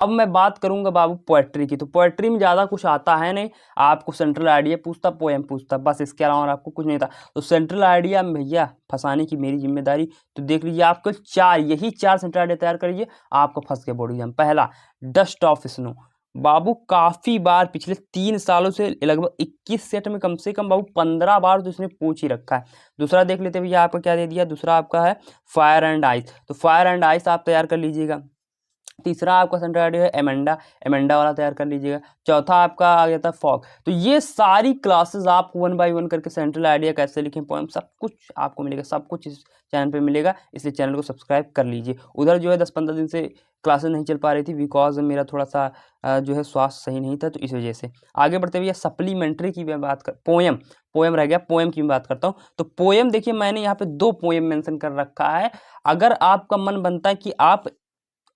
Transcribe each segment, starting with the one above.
अब मैं बात करूंगा बाबू पोएट्री की। तो पोएट्री में ज़्यादा कुछ आता है नहीं, आपको सेंट्रल आइडिया पूछता, पोएम पूछता, बस इसके अलावा और आपको कुछ नहीं था। तो सेंट्रल आइडिया भैया फंसाने की मेरी जिम्मेदारी। तो देख लीजिए आपको यही चार सेंट्रल आइडिया तैयार करिए, आपको फंस गया बोर्ड एग्जाम। पहला, डस्ट ऑफ स्नो, बाबू काफी बार पिछले 3 सालों से लगभग 21 सेट में कम से कम बाबू 15 बार तो इसने पूछ ही रखा है। दूसरा देख लेते भैया आपका क्या दे दिया, दूसरा आपका है फायर एंड आइस। तो फायर एंड आइस आप तैयार कर लीजिएगा। तीसरा आपका सेंट्रल आइडिया है एमेंडा, एमेंडा वाला तैयार कर लीजिएगा। चौथा आपका आ गया था फॉग। तो ये सारी क्लासेस आप 1 बाय 1 करके सेंट्रल आइडिया कैसे लिखें, पोएम, सब कुछ आपको मिलेगा, सब कुछ इस चैनल पे मिलेगा, इसलिए चैनल को सब्सक्राइब कर लीजिए। उधर जो है 10-15 दिन से क्लासेस नहीं चल पा रही थी बिकॉज मेरा थोड़ा सा जो है स्वास्थ्य सही नहीं था, तो इस वजह से। आगे बढ़ते हुए सप्लीमेंट्री की मैं बात कर, पोएम रह गया, पोएम की मैं बात करता हूँ। तो पोएम देखिए मैंने यहाँ पे 2 पोएम मेंशन कर रखा है। अगर आपका मन बनता है कि आप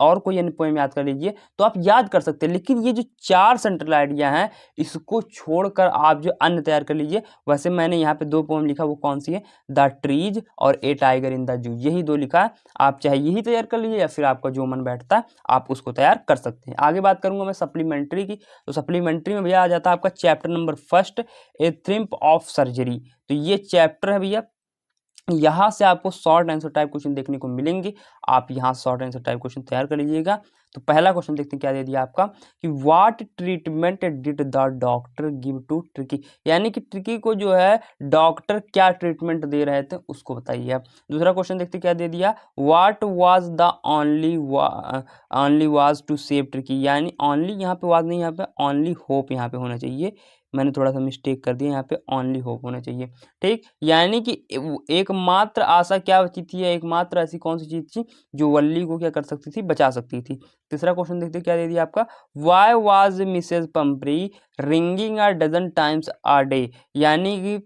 और कोई अन्य पोएम याद कर लीजिए तो आप याद कर सकते हैं, लेकिन ये जो 4 सेंट्रल आइडिया हैं इसको छोड़कर आप जो अन्य तैयार कर लीजिए। वैसे मैंने यहाँ पे 2 पोएम लिखा, वो कौन सी है, द ट्रीज और ए टाइगर इन द जू, यही 2 लिखा है। आप चाहे यही तैयार कर लीजिए या फिर आपका जो मन बैठता है आप उसको तैयार कर सकते हैं। आगे बात करूंगा मैं सप्लीमेंट्री की। तो सप्लीमेंट्री में भैया आ जाता है आपका chapter number 1, a triumph of surgery. तो ये चैप्टर है भैया, यहाँ से आपको शॉर्ट आंसर टाइप क्वेश्चन देखने को मिलेंगे, आप यहाँ शॉर्ट आंसर टाइप क्वेश्चन तैयार कर लीजिएगा। तो पहला क्वेश्चन देखते हैं क्या दे दिया आपका कि what treatment did the doctor give to Tricki, यानी कि ट्रिकी को जो है डॉक्टर क्या ट्रीटमेंट दे रहे थे उसको बताइए आप। दूसरा क्वेश्चन देखते क्या दे दिया, what was the only was to save Tricki, यानी ओनली यहाँ पे वाज नहीं, यहाँ पे ओनली होप यहाँ पे होना चाहिए, मैंने थोड़ा सा मिस्टेक कर दिया, यहाँ पे ओनली होप होना चाहिए। ठीक, यानी कि एकमात्र आशा क्या बची थी, एकमात्र ऐसी कौन सी चीज थी जो वल्ली को क्या कर सकती थी, बचा सकती थी। तीसरा क्वेश्चन देखते क्या दे दिया आपका, why was Mrs Pumphrey ringing a dozen times a day, यानी कि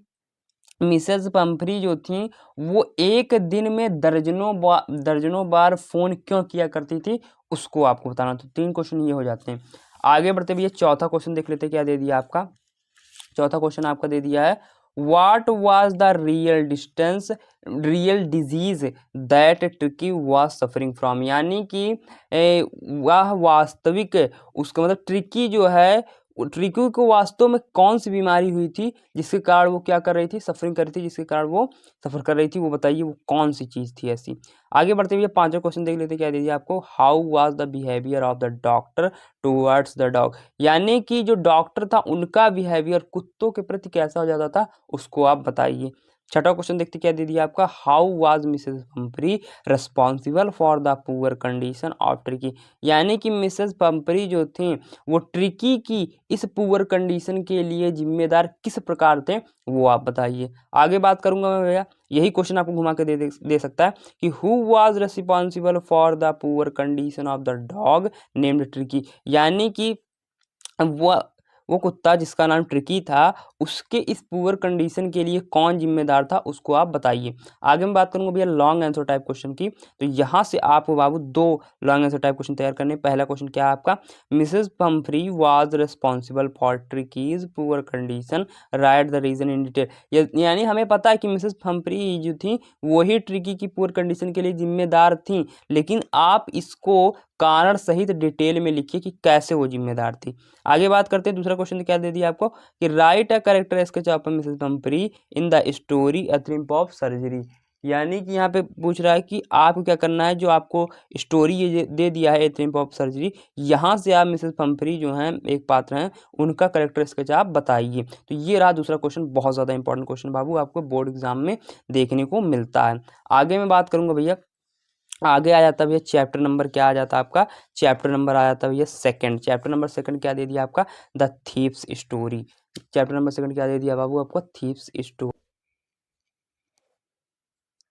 मिसेज पंपरी जो थी वो एक दिन में दर्जनों बार फोन क्यों किया करती थी उसको आपको बताना। तो 3 क्वेश्चन ये हो जाते हैं। आगे बढ़ते हुए चौथा क्वेश्चन देख लेते क्या दे दिया आपका। चौथा क्वेश्चन आपका दे दिया है, what was the real disease that tricky was suffering from, यानी कि वह वास्तविक, उसका मतलब ट्रिकी जो है, ट्रिकी को वास्तव में कौन सी बीमारी हुई थी जिसके कारण वो क्या कर रही थी, सफरिंग कर रही थी, जिसके कारण वो सफर कर रही थी, वो बताइए वो कौन सी चीज थी ऐसी। आगे बढ़ते हुए 5वां क्वेश्चन देख लेते क्या दे दिया आपको, how was the behaviour of the doctor towards the dog, यानी कि जो डॉक्टर था उनका बिहेवियर कुत्तों के प्रति कैसा हो जाता था उसको आप बताइए। 6वां क्वेश्चन देखते क्या दे दिया आपका, how was Mrs Pumphrey responsible for the poor condition of Tricki, यानी कि मिसेस पंपरी जो थी वो ट्रिकी की इस पुअर कंडीशन के लिए जिम्मेदार किस प्रकार थे वो आप बताइए। आगे बात करूंगा मैं भैया, यही क्वेश्चन आपको घुमा के दे सकता है कि who was responsible for the poor condition of the dog named tricky, यानी कि वो कुत्ता जिसका नाम ट्रिकी था उसके इस पुअर कंडीशन के लिए कौन जिम्मेदार था उसको आप बताइए। आगे मैं बात करूंगा भैया लॉन्ग आंसर टाइप क्वेश्चन की। तो यहाँ से आप बाबू 2 लॉन्ग आंसर टाइप क्वेश्चन तैयार करने। पहला क्वेश्चन क्या है आपका, Mrs Pumphrey was responsible for Tricki's poor condition, write the reason in detail, यानी हमें पता है कि मिसेस पंफ्री जो थी वही ट्रिकी की पुअर कंडीशन के लिए जिम्मेदार थी, लेकिन आप इसको कारण सहित डिटेल में लिखिए कि कैसे वो जिम्मेदार थी। आगे बात करते हैं दूसरा क्वेश्चन क्या दे दिया आपको कि write a character sketch of Mrs Pumphrey in the story a triumph of surgery, यानी कि यहाँ पे पूछ रहा है कि आपको क्या करना है, जो आपको स्टोरी ये दे दिया है ए थ्रिम्प ऑफ सर्जरी, यहाँ से आप मिसेस पंपरी जो हैं एक पात्र हैं उनका कैरेक्टर स्केच आप बताइए। तो ये रहा दूसरा क्वेश्चन, बहुत ज़्यादा इंपॉर्टेंट क्वेश्चन बाबू, आपको बोर्ड एग्जाम में देखने को मिलता है। आगे मैं बात करूँगा भैया, आगे आ जाता है भैया चैप्टर नंबर क्या आ जाता है आपका, चैप्टर नंबर आ जाता है भैया 2nd। चैप्टर नंबर 2 क्या दे दिया आपका, the thieves story. Chapter number 2 क्या दे दिया बाबू आपको, थीव्स स्टोरी।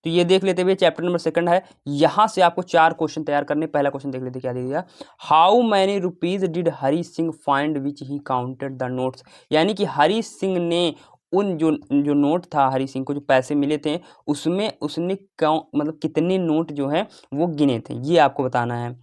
तो ये देख लेते हुए चैप्टर नंबर 2 है, यहाँ से आपको 4 क्वेश्चन तैयार करने। पहला क्वेश्चन देख लेते क्या दे दिया, how many rupees did Hari Singh find which he counted the notes, यानी कि हरी सिंह ने उन जो नोट था, हरी सिंह को जो पैसे मिले थे उसमें उसने मतलब कितने नोट जो है वो गिने थे, ये आपको बताना है।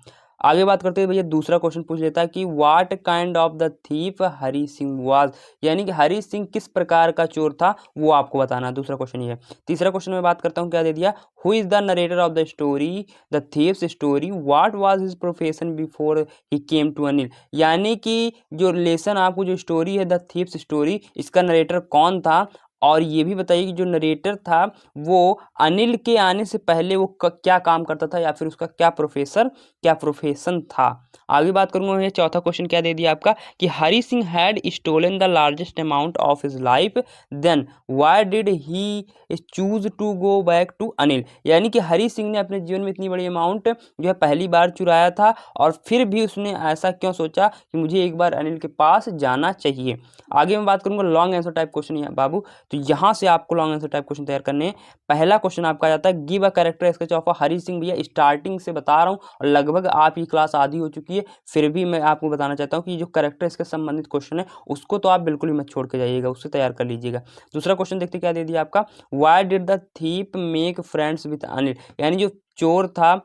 आगे बात करते हैं भैया, दूसरा क्वेश्चन पूछ लेता है कि what kind of the thief Hari Singh was, यानी कि हरी सिंह किस प्रकार का चोर था वो आपको बताना है। दूसरा क्वेश्चन ये है। तीसरा क्वेश्चन में बात करता हूँ, क्या दे दिया, who is the narrator of the story, the thieves story, what was his profession before he came to Anil, यानी कि जो लेसन आपको जो स्टोरी है द थीव्स स्टोरी, इसका नरेटर कौन था, और ये भी बताइए कि जो नरेटर था वो अनिल के आने से पहले वो क्या काम करता था, या फिर उसका क्या प्रोफेशन था। आगे बात करूंगा मैं, चौथा क्वेश्चन क्या दे दिया आपका कि Hari Singh had stolen the largest amount of his life, then why did he choose to go back to Anil, यानी कि हरी सिंह ने अपने जीवन में इतनी बड़ी अमाउंट जो है पहली बार चुराया था, और फिर भी उसने ऐसा क्यों सोचा कि मुझे एक बार अनिल के पास जाना चाहिए। आगे मैं बात करूंगा लॉन्ग आंसर टाइप क्वेश्चन है बाबू, तो यहाँ से आपको लॉन्ग आंसर टाइप क्वेश्चन तैयार करने हैं। पहला क्वेश्चन आपका आ जाता है, give a character sketch of Hari Singh. भैया स्टार्टिंग से बता रहा हूँ और लगभग आपकी क्लास आधी हो चुकी है, फिर भी मैं आपको बताना चाहता हूँ कि जो कैरेक्टर इसके संबंधित क्वेश्चन है उसको तो आप बिल्कुल ही मत छोड़ के जाइएगा, उससे तैयार कर लीजिएगा। दूसरा क्वेश्चन देखते क्या दे दिया आपका, why did the thief make friends with Anil, यानी जो चोर था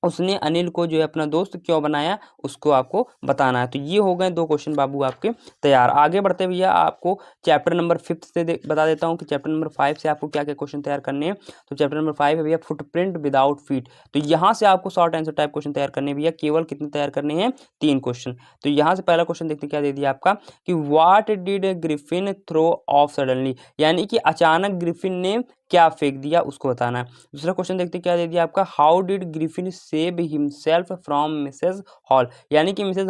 उसने अनिल को जो है अपना दोस्त क्यों बनाया, उसको आपको बताना है। तो ये हो गए दो क्वेश्चन बाबू आपके तैयार। आगे बढ़ते भैया आपको चैप्टर नंबर 5 से बता देता हूँ कि चैप्टर नंबर 5 से आपको क्या क्या क्वेश्चन तैयार करने हैं। तो चैप्टर नंबर 5 है भैया फुटप्रिंट विदाउट फीट, तो यहाँ से आपको शॉर्ट आंसर टाइप क्वेश्चन तैयार करने हैं भैया। केवल कितने तैयार करने हैं, 3 क्वेश्चन। तो यहाँ से पहला क्वेश्चन देखते क्या दे दिया आपका कि what did Griffin throw off suddenly, यानी कि अचानक ग्रिफिन ने क्या फेंक दिया उसको बताना है। दूसरा क्वेश्चन देखते क्या दे दिया आपका, how did Griffin save himself from Mrs Hall, यानी कि मिसेज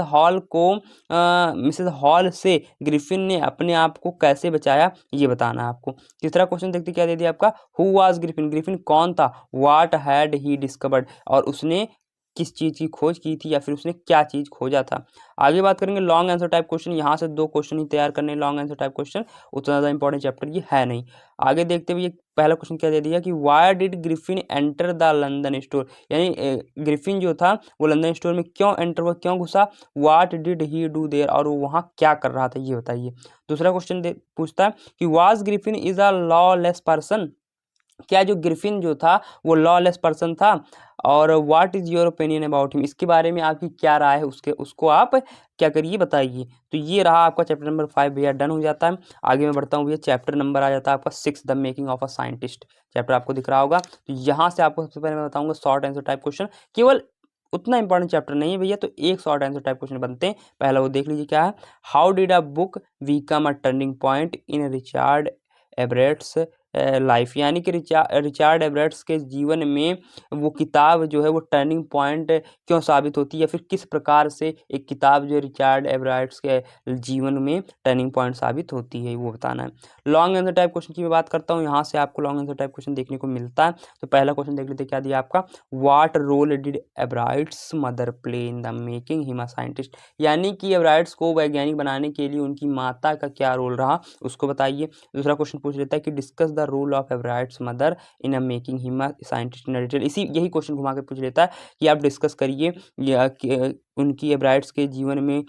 हॉल से ग्रिफिन ने अपने आप को कैसे बचाया, ये बताना है आपको। तीसरा क्वेश्चन देखते क्या दे दिया आपका, हु वाज ग्रिफिन, ग्रिफिन कौन था, व्हाट हैड ही डिस्कवर्ड, और उसने किस चीज़ की खोज की थी या फिर उसने क्या चीज़ खोजा था। आगे बात करेंगे लॉन्ग आंसर टाइप क्वेश्चन, यहाँ से 2 क्वेश्चन ही तैयार करने लॉन्ग आंसर टाइप क्वेश्चन, उतना ज़्यादा इंपॉर्टेंट चैप्टर ये है नहीं। आगे देखते हुए पहला क्वेश्चन क्या दे दिया कि why did Griffin enter the London store, यानी ग्रिफिन जो था वो लंदन स्टोर में क्यों एंटर हुआ, क्यों घुसा, what did he do their, और वो वहाँ क्या कर रहा था ये बताइए। दूसरा क्वेश्चन पूछता है कि was Griffin is a lawless person, क्या जो ग्रिफिन जो था वो लॉलेस पर्सन था, और what is your opinion about him, इसके बारे में आपकी क्या राय है उसको आप क्या करिए बताइए। तो ये रहा आपका चैप्टर नंबर 5 भैया डन हो जाता है। आगे मैं बढ़ता हूँ भैया, चैप्टर नंबर आ जाता है आपका 6 the making of a scientist, chapter आपको दिख रहा होगा। तो यहाँ से आपको सबसे पहले मैं बताऊँगा शॉर्ट आंसर टाइप क्वेश्चन, केवल उतना इंपॉर्टेंट चैप्टर नहीं है भैया, तो एक शॉर्ट आंसर टाइप क्वेश्चन बनते हैं। पहला वो देख लीजिए क्या है, how did a book become a turning point in Richard Ebright's life, यानी कि रिचर्ड एवरेट्स के जीवन में वो किताब जो है वो टर्निंग पॉइंट क्यों साबित होती है, या फिर किस प्रकार से एक किताब जो रिचर्ड एवरेट्स के जीवन में टर्निंग पॉइंट साबित होती है वो बताना है। लॉन्ग आंसर टाइप क्वेश्चन की मैं बात करता हूँ, यहाँ से आपको लॉन्ग आंसर टाइप क्वेश्चन देखने को मिलता है। तो पहला क्वेश्चन देख लेते क्या दिया आपका, what role did Ebright's mother play in the making him a scientist, यानी कि एवराइट्स को वैज्ञानिक बनाने के लिए उनकी माता का क्या रोल रहा उसको बताइए। दूसरा क्वेश्चन पूछ लेता है कि discuss the role of Ebright's mother in a making him a scientist in detail, यही क्वेश्चन घुमा के पूछ लेता है कि आप डिस्कस करिए उनकी एवराइट्स के जीवन में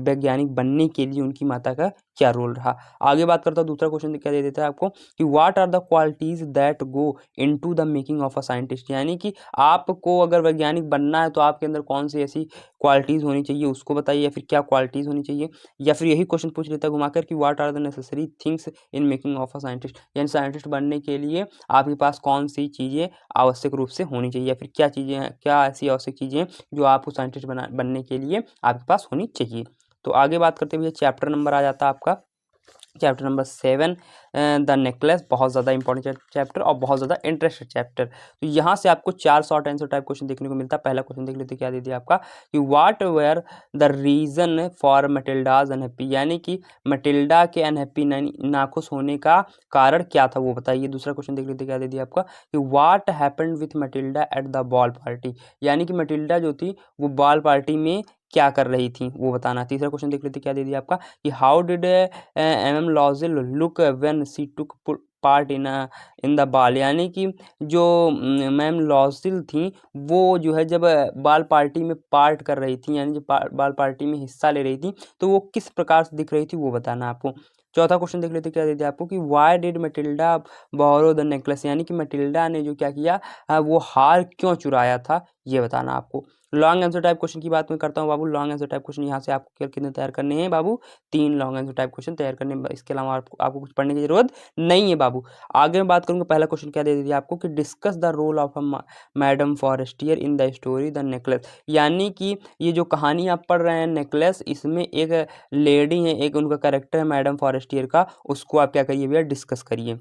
वैज्ञानिक बनने के लिए उनकी माता का क्या रोल रहा। आगे बात करता हूँ, दूसरा क्वेश्चन क्या दे देता है आपको कि what are the qualities that go into the making of a scientist, यानी कि आपको अगर वैज्ञानिक बनना है तो आपके अंदर कौन सी ऐसी क्वालिटीज़ होनी चाहिए उसको बताइए, या फिर क्या क्वालिटीज़ होनी चाहिए। या फिर यही क्वेश्चन पूछ लेता है घुमाकर कि what are the necessary things in making of a scientist, यानी साइंटिस्ट बनने के लिए आपके पास कौन सी चीज़ें आवश्यक रूप से होनी चाहिए, या फिर क्या चीज़ें हैं, क्या ऐसी आवश्यक चीज़ें जो आपको साइंटिस्ट बनने के लिए आपके पास होनी चाहिए। तो आगे बात करते हुए चैप्टर नंबर आ जाता है आपका चैप्टर नंबर 7 द नेकलेस, बहुत ज़्यादा इंपॉर्टेंट चैप्टर और बहुत ज़्यादा इंटरेस्टेड चैप्टर। तो यहाँ से आपको 4 शॉर्ट आंसर टाइप क्वेश्चन देखने को मिलता है। पहला क्वेश्चन देख लेते क्या दे दिया आपका कि what were the reason for Matilda's unhappy, यानी कि मटिल्डा के अनहैप्पी नाखुश होने का कारण क्या था वो बताइए। दूसरा क्वेश्चन देख लेते क्या दे दिया आपका कि what happened with Matilda at the ball party, यानी कि मटिल्डा जो थी वो बॉल पार्टी में क्या कर रही थी वो बताना। तीसरा क्वेश्चन देख लेते क्या दे दिया आपका कि how did M Loisel look when she took part in the ball, यानी कि जो मैम लॉजिल थी वो जो है जब बाल पार्टी में पार्ट कर रही थी, यानी जब बाल पार्टी में हिस्सा ले रही थी तो वो किस प्रकार से दिख रही थी वो बताना आपको। चौथा क्वेश्चन देख लेते क्या दे दिया आपको कि why did Matilda borrow the necklace, यानी कि मटिल्डा ने जो क्या किया वो हार क्यों चुराया था ये बताना आपको। लॉन्ग आंसर टाइप क्वेश्चन की बात मैं करता हूँ बाबू। लॉन्ग आंसर टाइप क्वेश्चन यहाँ से आपको कितने तैयार करने हैं बाबू, 3 लॉन्ग आंसर टाइप क्वेश्चन तैयार करने हैं। इसके अलावा आपको कुछ पढ़ने की जरूरत नहीं है बाबू। आगे मैं बात करूँगा, पहला क्वेश्चन क्या दे दिया आपको कि discuss the role of madam Forestier in the story the necklace. यानी कि ये जो कहानी आप पढ़ रहे हैं नेकलेस, इसमें एक लेडी है, एक उनका कैरेक्टर है मैडम फॉरेस्टियर का, उसको आप क्या करिए भैया, डिस्कस करिए।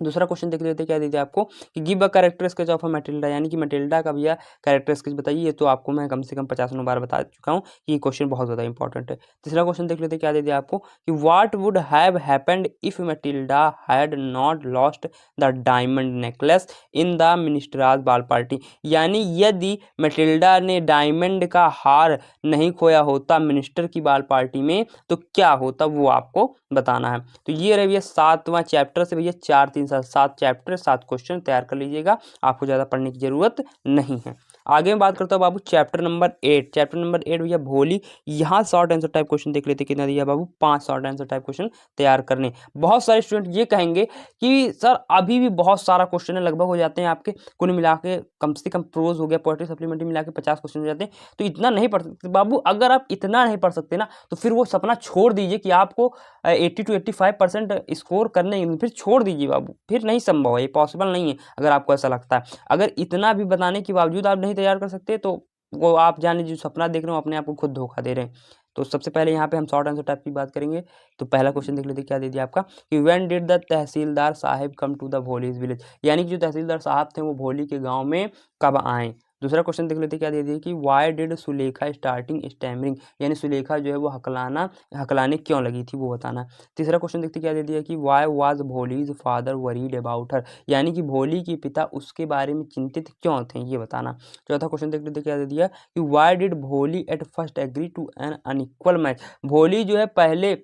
दूसरा क्वेश्चन देख लेते हैं, क्या दीजिए आपको कि give a character sketch of a Matilda, यानी कि मैटिल्डा का भैया कैरेक्टर स्केच बताइए। ये तो आपको मैं कम से कम 50 बार बता चुका हूँ कि ये क्वेश्चन बहुत ज़्यादा इंपॉर्टेंट है। तीसरा क्वेश्चन देख लेते हैं, क्या दे दिया आपको कि what would have happened if Matilda had not lost the diamond necklace in the minister's ball party. यानी यदि मैटिल्डा ने डायमंड का हार नहीं खोया होता मिनिस्टर की बाल पार्टी में तो क्या होता, वो आपको बताना है। तो ये रहे भैया 7वां चैप्टर से भैया 4 3 7 चैप्टर 7 क्वेश्चन तैयार कर लीजिएगा, आपको ज़्यादा पढ़ने की जरूरत नहीं है। आगे मैं बात करता हूँ बाबू चैप्टर नंबर 8। चैप्टर नंबर 8 भैया भोली। यहाँ शॉर्ट आंसर टाइप क्वेश्चन देख लेते कितना दिया बाबू, 5 शॉर्ट आंसर टाइप क्वेश्चन तैयार करने। बहुत सारे स्टूडेंट ये कहेंगे कि सर अभी भी बहुत सारा क्वेश्चन है, लगभग हो जाते हैं आपके कुल मिला के कम से कम प्रोज हो गया पोएट्री सप्लीमेंट्री मिला के 50 क्वेश्चन हो जाते हैं। तो इतना नहीं पढ़ सकते बाबू। अगर आप इतना नहीं पढ़ सकते ना तो फिर वो सपना छोड़ दीजिए कि आपको 80 to 85% स्कोर करने, फिर छोड़ दीजिए बाबू, फिर नहीं संभव है, ये पॉसिबल नहीं है। अगर आपको ऐसा लगता है, अगर इतना भी बताने के बावजूद आप नहीं तैयार कर सकते तो वो आप जान लीजिए सपना देख रहे हो, अपने आप को खुद धोखा दे रहे हैं। तो सबसे पहले यहाँ पे हम शॉर्ट आंसर टाइप की बात करेंगे। तो पहला क्वेश्चन देख लेते, क्या दे दिया आपका कि when did the tehsildar sahab come to the Bholi's village, यानी कि जो तहसीलदार साहब थे वो भोली के गाँव में कब आए। दूसरा क्वेश्चन देख लेते, क्या दे दिया कि why did Sulekha starting stammering, यानी सुलेखा जो है वो हकलाने क्यों लगी थी, वो बताना। तीसरा क्वेश्चन देखते, क्या दे दिया कि why was Bholi's father worried about her, यानी कि भोली के पिता उसके बारे में चिंतित क्यों थे, ये बताना। चौथा क्वेश्चन देख लेते, क्या दे दिया कि why did Bholi at first agree to an unequal match, Bholi जो है पहले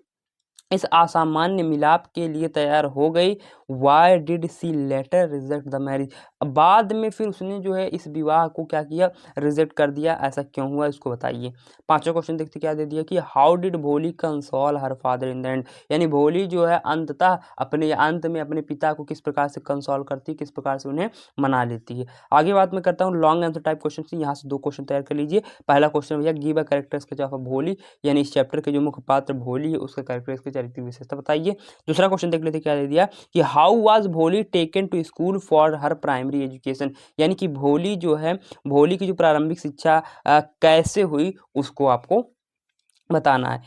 इस असामान्य मिलाप के लिए तैयार हो गई। Why did she later reject the marriage, बाद में फिर उसने जो है इस विवाह को क्या किया, रिजेक्ट कर दिया, ऐसा क्यों हुआ, इसको बताइए। पांचवा क्वेश्चन देखते, क्या दे दिया कि हाउ डिड भोली console her father in the end, यानी भोली जो है अंततः अपने अंत में अपने पिता को किस प्रकार से कंसोल करती है, किस प्रकार से उन्हें मना लेती है। आगे बात मैं करता हूँ लॉन्ग आंसर टाइप क्वेश्चन से, यहाँ से 2 क्वेश्चन तैयार कर लीजिए। पहला क्वेश्चन भैया give a character sketch of भोली, यानी इस चैप्टर के जो मुख्य पात्र भोली है उसका कैरेक्टर स्केच चारित्रिक विशेषता बताइए। दूसरा क्वेश्चन देख लेते, क्या दे दिया कि how was Bholi taken to school for her primary education, यानी कि भोली जो है, भोली की जो प्रारंभिक शिक्षा कैसे हुई उसको आपको बताना है।